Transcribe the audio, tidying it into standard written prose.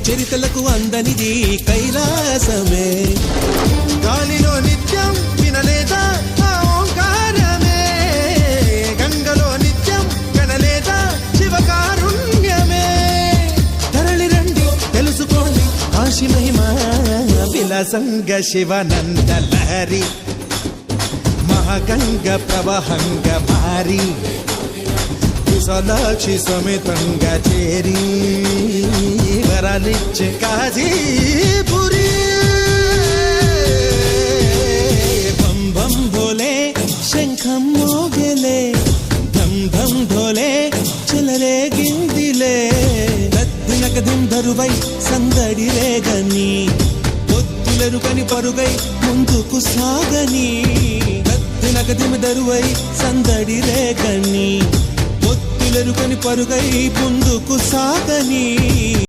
చరితలకు అందనిది కైలాసమే. గాలిలో నిత్యం వినలేదా ఆ ఓంకారమే, గంగలో నిత్యం కనలేదా శివకారుణ్యమే. తరలి రండి తెలుసుకోండి కాశీ మహిమ, విలసంగ శివనంద లహరి, మహాగంగ ప్రవహంగ మారి, విశాలాక్షి సమేతంగా చేరి వరాలిచ్చే కాశీపురి. బం బం భోలే శంఖం మోగెలే, ధం ధం ఢోలే చెలరే గిందిలే. దద్దినకదిం దరువై సందడి రేగని, పొత్తులెరుకని పరుగై ముందుకు సాగని. దద్దినకదిం దరువై సందడి రేగని, పొత్తులెరుకని పరుగై ముందుకు సాగని.